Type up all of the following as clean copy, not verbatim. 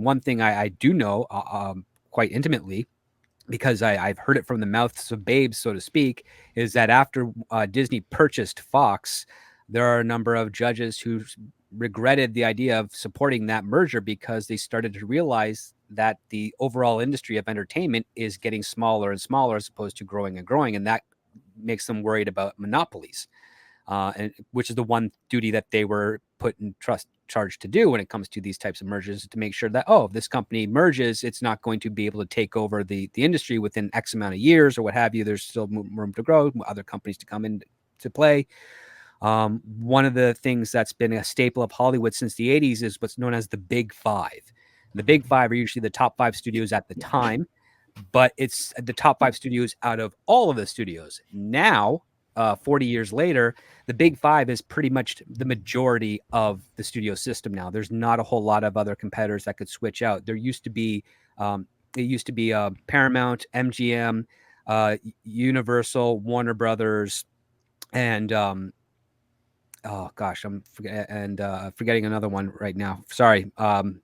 one thing I do know quite intimately, because I've heard it from the mouths of babes, so to speak, is that after Disney purchased Fox, there are a number of judges who regretted the idea of supporting that merger because they started to realize that the overall industry of entertainment is getting smaller and smaller as opposed to growing and growing. And that makes them worried about monopolies, and which is the one duty that they were put in charge to do when it comes to these types of mergers, to make sure that, if this company merges, it's not going to be able to take over the industry within X amount of years or what have you. There's still room to grow, other companies to come in to play. One of the things that's been a staple of Hollywood since the 80s is what's known as the Big Five. The Big Five are usually the top 5 studios at the time, but it's the top 5 studios out of all of the studios. Now, 40 years later, the Big Five is pretty much the majority of the studio system now. There's not a whole lot of other competitors that could switch out. There used to be, Paramount, MGM, Universal, Warner Brothers, and oh gosh, I'm forgetting another one right now. Sorry,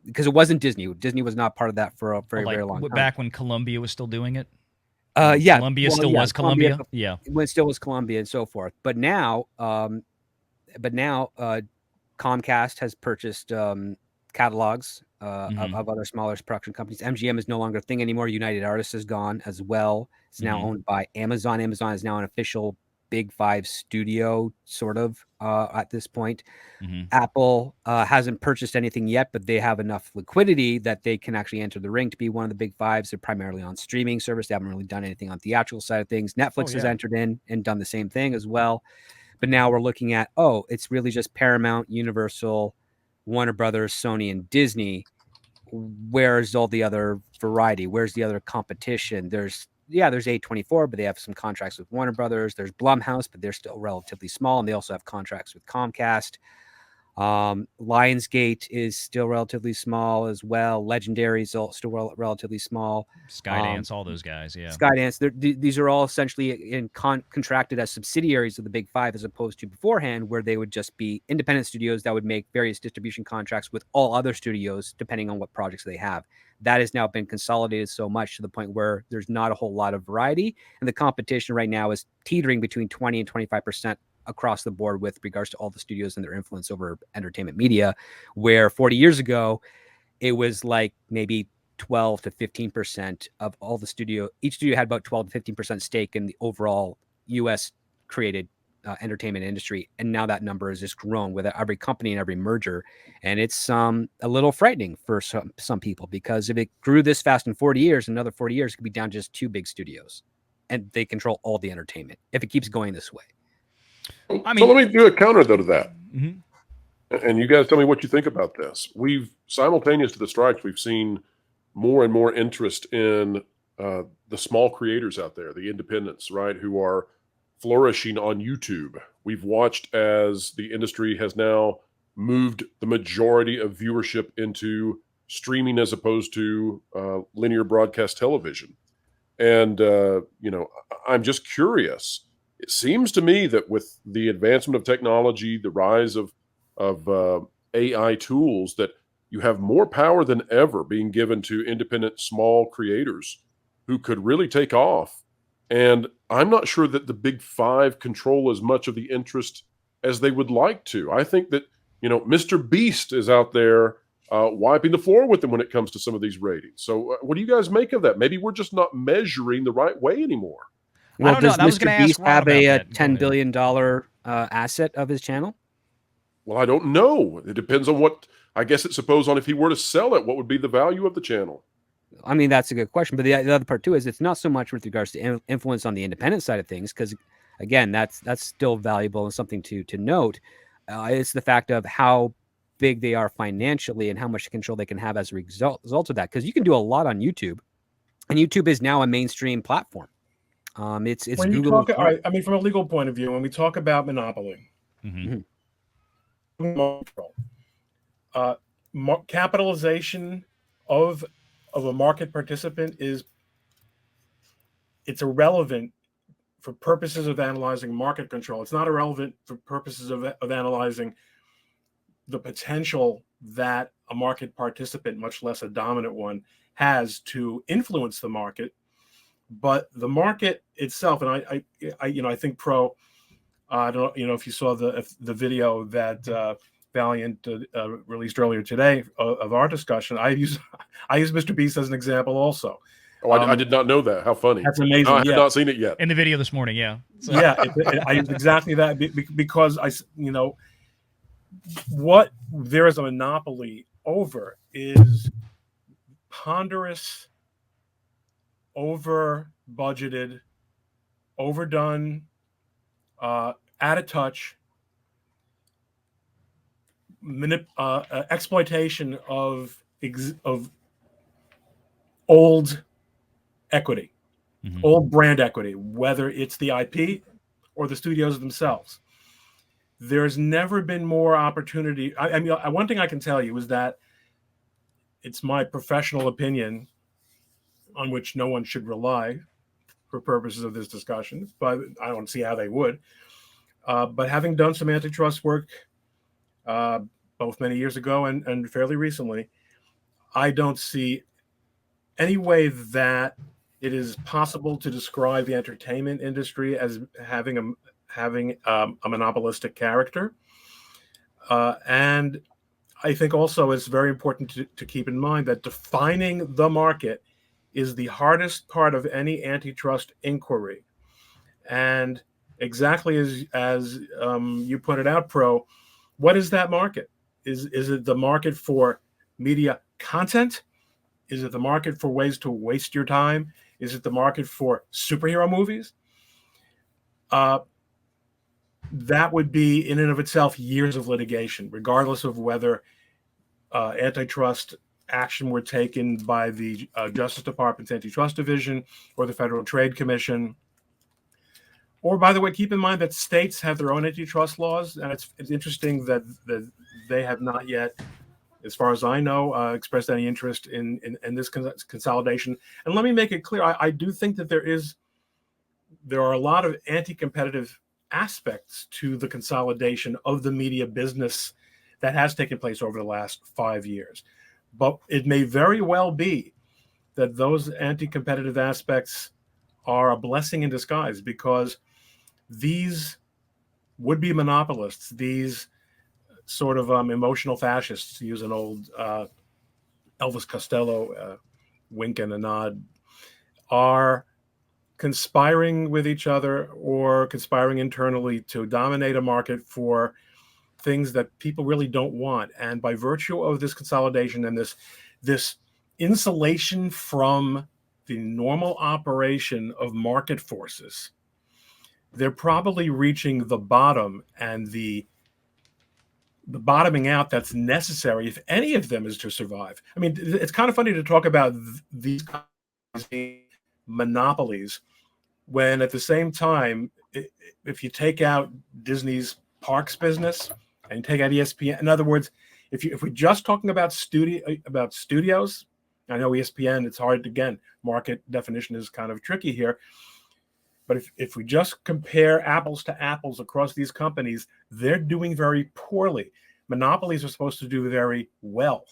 because it wasn't Disney. Disney was not part of that for a very long time. Back when Columbia was still doing it. Yeah, Columbia was Columbia. Yeah, when it still was Columbia and so forth. But now, Comcast has purchased catalogs of other smaller production companies. MGM is no longer a thing anymore. United Artists is gone as well. It's now owned by Amazon. Amazon is now an official Big Five studio, sort of, at this point. Apple hasn't purchased anything yet, but they have enough liquidity that they can actually enter the ring to be one of the Big Fives. They're primarily on streaming service. They haven't really done anything on theatrical side of things. Netflix has entered in and done the same thing as well. But now we're looking at, it's really just Paramount, Universal, Warner Brothers, Sony, and Disney. Where's all the other variety? Where's the other competition? There's A24, but they have some contracts with Warner Brothers. There's Blumhouse, but they're still relatively small, and they also have contracts with Comcast. Lionsgate is still relatively small as well. Legendary is still relatively small. Skydance, all those guys, yeah. Skydance, these are all essentially contracted as subsidiaries of the Big Five, as opposed to beforehand, where they would just be independent studios that would make various distribution contracts with all other studios, depending on what projects they have. That has now been consolidated so much to the point where there's not a whole lot of variety, and the competition right now is teetering between 20 and 25% across the board with regards to all the studios and their influence over entertainment media, where 40 years ago, it was like maybe 12 to 15% of all the studio. Each studio had about 12 to 15% stake in the overall U.S. created entertainment industry. And now that number has just grown with every company and every merger. And it's a little frightening for some people, because if it grew this fast in 40 years, another 40 years, it could be down to just 2 big studios. And they control all the entertainment if it keeps going this way. So let me do a counter, though, to that. And you guys tell me what you think about this. We've, simultaneous to the strikes, we've seen more and more interest in the small creators out there, the independents, right, who are flourishing on YouTube. We've watched as the industry has now moved the majority of viewership into streaming as opposed to linear broadcast television. And, I'm just curious. It seems to me that with the advancement of technology, the rise of AI tools, that you have more power than ever being given to independent small creators who could really take off. And I'm not sure that the Big Five control as much of the interest as they would like to. I think that, Mr. Beast is out there wiping the floor with them when it comes to some of these ratings. So what do you guys make of that? Maybe we're just not measuring the right way anymore. Well, does Mr. Beast have a $10 billion asset of his channel? Well, I don't know. It depends on what, I guess it suppose on if he were to sell it, what would be the value of the channel? I mean, that's a good question. But the other part too is it's not so much with regards to influence on the independent side of things, because again, that's still valuable and something to note. It's the fact of how big they are financially and how much control they can have as a result of that. Because you can do a lot on YouTube, and YouTube is now a mainstream platform. It's when Google. You talk, I mean, from a legal point of view, when we talk about monopoly, capitalization of a market participant it's irrelevant for purposes of analyzing market control. It's not irrelevant for purposes of analyzing the potential that a market participant, much less a dominant one, has to influence the market. But the market itself, and I think I don't know if you saw the video that Valiant released earlier today of our discussion. I use Mr. Beast as an example also. Oh, I did not know that. How funny! That's amazing. No, I have not seen it yet. In the video this morning, yeah. So. Yeah, I used exactly that because what there is a monopoly over is ponderous, over budgeted, overdone, out of touch exploitation of old equity, old brand equity, whether it's the IP or the studios themselves. There's never been more opportunity. I mean, one thing I can tell you is that it's my professional opinion, on which no one should rely for purposes of this discussion, but I don't see how they would. But having done some antitrust work, both many years ago and fairly recently, I don't see any way that it is possible to describe the entertainment industry as having a monopolistic character. And I think also it's very important to keep in mind that defining the market is the hardest part of any antitrust inquiry. And exactly as you pointed out, Pro, what is that market? Is it the market for media content? Is it the market for ways to waste your time? Is it the market for superhero movies? That would be in and of itself years of litigation, regardless of whether antitrust action were taken by the Justice Department's Antitrust Division or the Federal Trade Commission. Or, by the way, keep in mind that states have their own antitrust laws, and it's interesting that they have not yet, as far as I know, expressed any interest in this consolidation. And let me make it clear, I do think that there are a lot of anti-competitive aspects to the consolidation of the media business that has taken place over the last 5 years. But it may very well be that those anti-competitive aspects are a blessing in disguise, because these would-be monopolists, these sort of emotional fascists, to use an old Elvis Costello wink and a nod, are conspiring with each other or conspiring internally to dominate a market for things that people really don't want. And by virtue of this consolidation and this insulation from the normal operation of market forces, they're probably reaching the bottom, and the bottoming out that's necessary if any of them is to survive. I mean, it's kind of funny to talk about these monopolies when at the same time, if you take out Disney's parks business and take out ESPN, in other words, if we're just talking about studios, I know ESPN, it's hard, again, market definition is kind of tricky here. But if we just compare apples to apples across these companies, they're doing very poorly. Monopolies are supposed to do very well.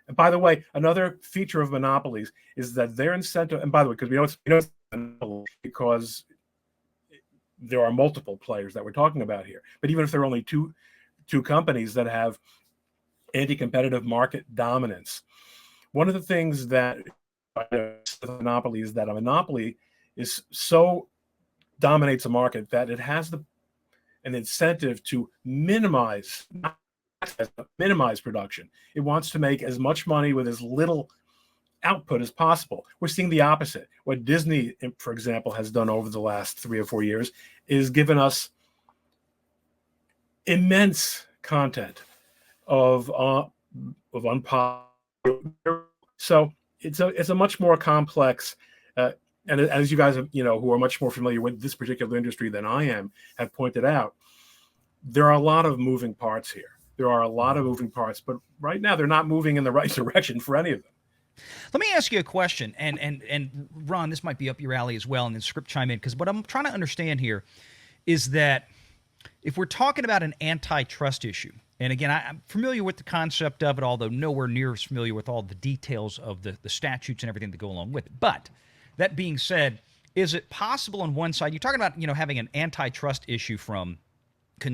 And by the way, another feature of monopolies is that their incentive, and by the way, because we know it's because there are multiple players that we're talking about here. But even if there are only two companies that have anti-competitive market dominance, one of the things that monopoly is that a monopoly is so dominates a market that it has an incentive to minimize production. It wants to make as much money with as little output as possible. We're seeing the opposite. What Disney, for example, has done over the last 3 or 4 years is given us immense content of unpopular. So it's a much more complex. And as you guys have, who are much more familiar with this particular industry than I am, have pointed out, there are a lot of moving parts here. There are a lot of moving parts, but right now they're not moving in the right direction for any of them. Let me ask you a question, and Ron, this might be up your alley as well, and then Script chime in, because what I'm trying to understand here is that if we're talking about an antitrust issue, And again, I'm familiar with the concept of it, although nowhere near as familiar with all the details of the statutes and everything that go along with it. But that being said, is it possible on one side, you're talking about, having an antitrust issue from,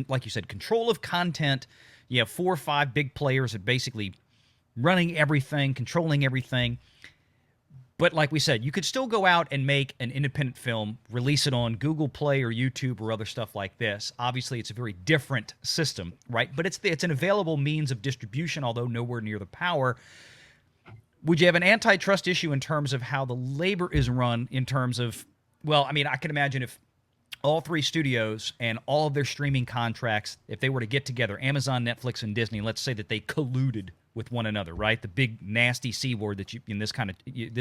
like you said, control of content. You have 4 or 5 big players that basically running everything, controlling everything. But like we said, you could still go out and make an independent film, release it on Google Play or YouTube or other stuff like this. Obviously, it's a very different system, right? But it's an available means of distribution, although nowhere near the power. Would you have an antitrust issue in terms of how the labor is run in terms of, well, I mean, I can imagine if all 3 studios and all of their streaming contracts, if they were to get together, Amazon, Netflix, and Disney, let's say that they colluded with one another, right? The big nasty C word that you, in this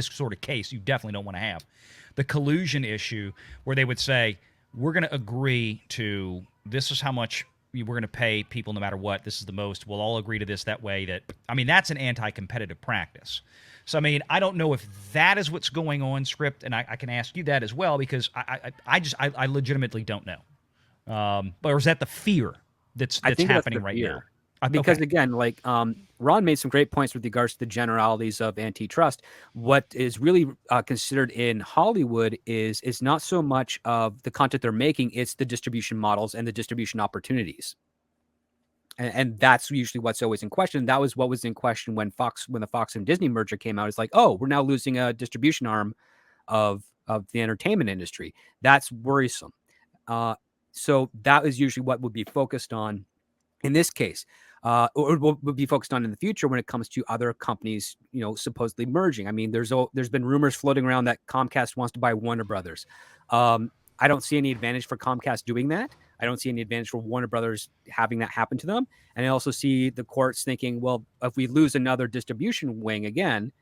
sort of case, you definitely don't want to have. The collusion issue where they would say, we're going to agree to, this is how much we're going to pay people no matter what. This is the most. We'll all agree to this that way. That's an anti-competitive practice. So, I mean, I don't know if that is what's going on, Script, and I can ask you that as well, because I legitimately don't know. Or is that the fear that's happening right now? Because again, like Ron made some great points with regards to the generalities of antitrust. What is really considered in Hollywood is not so much of the content they're making; it's the distribution models and the distribution opportunities. And that's usually what's always in question. That was what was in question when the Fox and Disney merger came out. It's like, oh, we're now losing a distribution arm of the entertainment industry. That's worrisome. So that is usually what would be focused on in this case. Or will be focused on in the future when it comes to other companies, supposedly merging. I mean, there's been rumors floating around that Comcast wants to buy Warner Brothers. I don't see any advantage for Comcast doing that. I don't see any advantage for Warner Brothers having that happen to them. And I also see the courts thinking, well, if we lose another distribution wing again,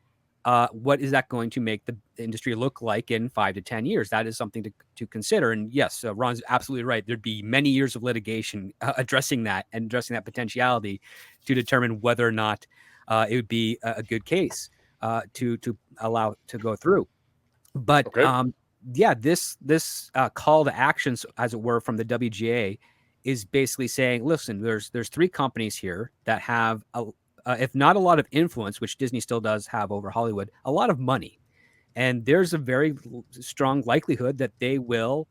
what is that going to make the industry look like in 5 to 10 years? That is something to consider. And yes, Ron's absolutely right. There'd be many years of litigation addressing that potentiality to determine whether or not it would be a good case to allow to go through. But okay. This call to actions, as it were, from the WGA is basically saying, listen, there's 3 companies here that have if not a lot of influence, which Disney still does have over Hollywood, a lot of money. And there's a very strong likelihood that they will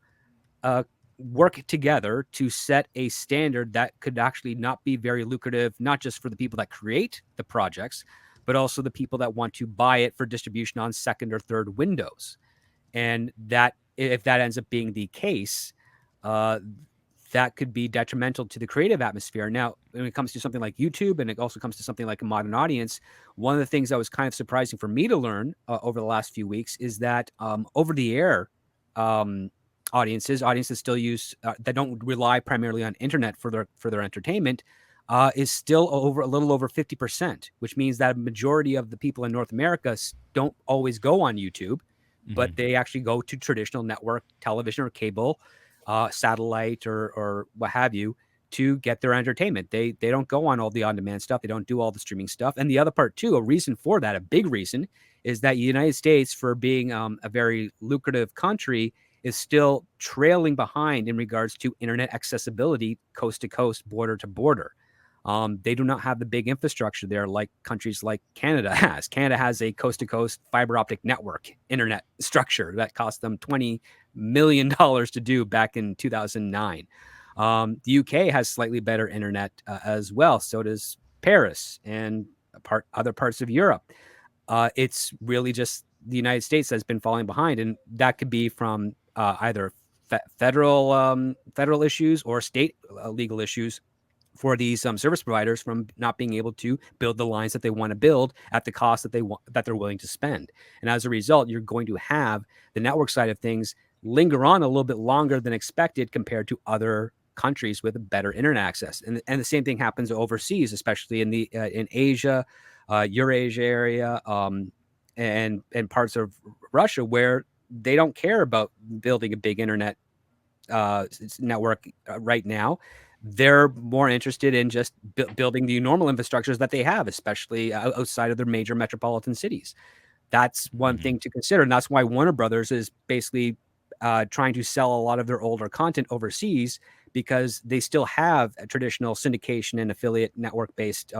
work together to set a standard that could actually not be very lucrative, not just for the people that create the projects, but also the people that want to buy it for distribution on second or third windows. And that, if that ends up being the case, that could be detrimental to the creative atmosphere. Now, when it comes to something like YouTube, and it also comes to something like a modern audience, one of the things that was kind of surprising for me to learn over the last few weeks is that over-the-air audiences still use that don't rely primarily on internet for their entertainment is still a little over 50%, which means that a majority of the people in North America don't always go on YouTube, but they actually go to traditional network television or cable, satellite or what have you, to get their entertainment. They don't go on all the on-demand stuff. They don't do all the streaming stuff. And the other part too, a reason for that, a big reason, is that the United States, for being a very lucrative country, is still trailing behind in regards to internet accessibility, coast to coast, border to border. They do not have the big infrastructure there like countries like Canada has. Canada has a coast-to-coast fiber optic network internet structure that cost them $20 million to do back in 2009. The UK has slightly better internet as well. So does Paris and other parts of Europe. It's really just the United States that's been falling behind, and that could be from either federal issues or state legal issues for these service providers from not being able to build the lines that they want to build at the cost that they're willing to spend. And as a result, you're going to have the network side of things linger on a little bit longer than expected compared to other countries with better internet access. And the same thing happens overseas, especially in Asia, Eurasia area, and parts of Russia, where they don't care about building a big internet network right now. They're more interested in just building the normal infrastructures that they have, especially outside of their major metropolitan cities. That's one thing to consider. And that's why Warner Brothers is basically trying to sell a lot of their older content overseas because they still have a traditional syndication and affiliate network based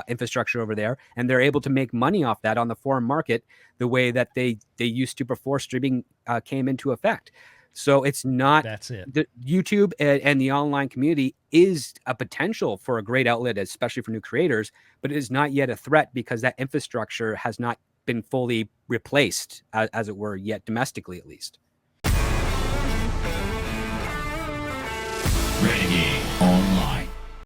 infrastructure over there, and they're able to make money off that on the foreign market the way that they used to before streaming came into effect. So it's not, that's it. The YouTube and the online community is a potential for a great outlet, especially for new creators, but it is not yet a threat because that infrastructure has not been fully replaced, as it were, yet domestically at least. Renegade Online.